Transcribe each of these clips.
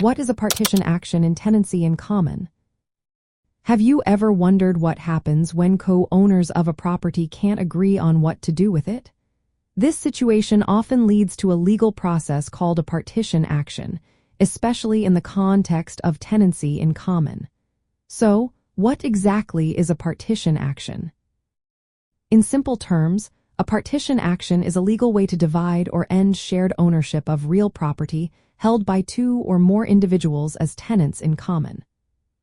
What is a partition action in tenancy in common? Have you ever wondered what happens when co-owners of a property can't agree on what to do with it? This situation often leads to a legal process called a partition action, especially in the context of tenancy in common. So, what exactly is a partition action? In simple terms, a partition action is a legal way to divide or end shared ownership of real property held by two or more individuals as tenants in common.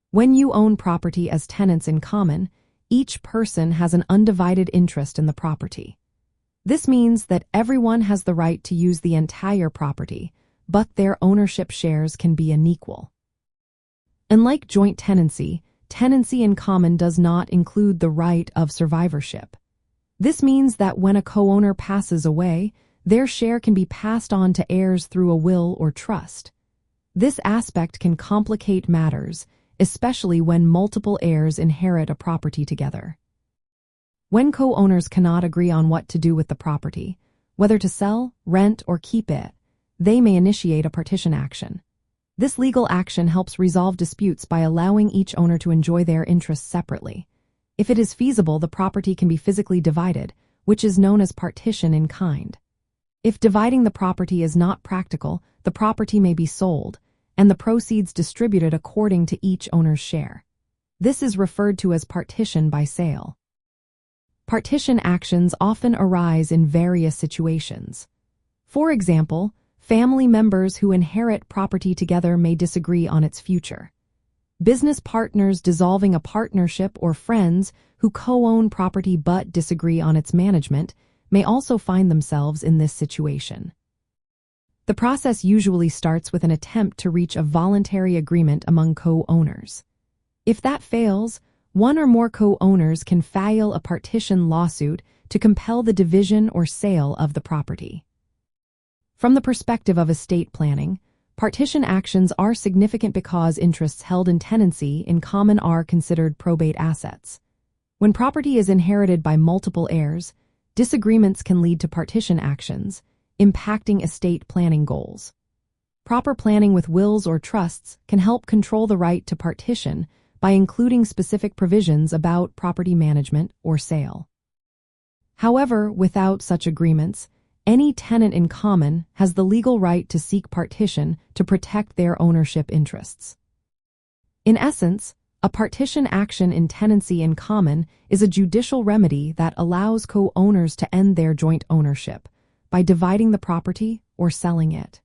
When you own property as tenants in common, each person has an undivided interest in the property. This means that everyone has the right to use the entire property, but their ownership shares can be unequal. Unlike joint tenancy, tenancy in common does not include the right of survivorship. This means that when a co-owner passes away, their share can be passed on to heirs through a will or trust. This aspect can complicate matters, especially when multiple heirs inherit a property together. When co-owners cannot agree on what to do with the property, whether to sell, rent, or keep it, they may initiate a partition action. This legal action helps resolve disputes by allowing each owner to enjoy their interests separately. If it is feasible, the property can be physically divided, which is known as partition in kind. If dividing the property is not practical, the property may be sold, and the proceeds distributed according to each owner's share. This is referred to as partition by sale. Partition actions often arise in various situations. For example, family members who inherit property together may disagree on its future. Business partners dissolving a partnership or friends who co-own property but disagree on its management may also find themselves in this situation. The process usually starts with an attempt to reach a voluntary agreement among co-owners. If that fails, one or more co-owners can file a partition lawsuit to compel the division or sale of the property. From the perspective of estate planning, partition actions are significant because interests held in tenancy in common are considered probate assets. When property is inherited by multiple heirs, disagreements can lead to partition actions, impacting estate planning goals. Proper planning with wills or trusts can help control the right to partition by including specific provisions about property management or sale. However, without such agreements, any tenant in common has the legal right to seek partition to protect their ownership interests. In essence, a partition action in tenancy in common is a judicial remedy that allows co-owners to end their joint ownership by dividing the property or selling it.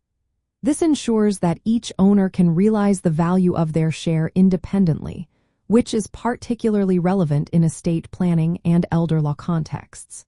This ensures that each owner can realize the value of their share independently, which is particularly relevant in estate planning and elder law contexts.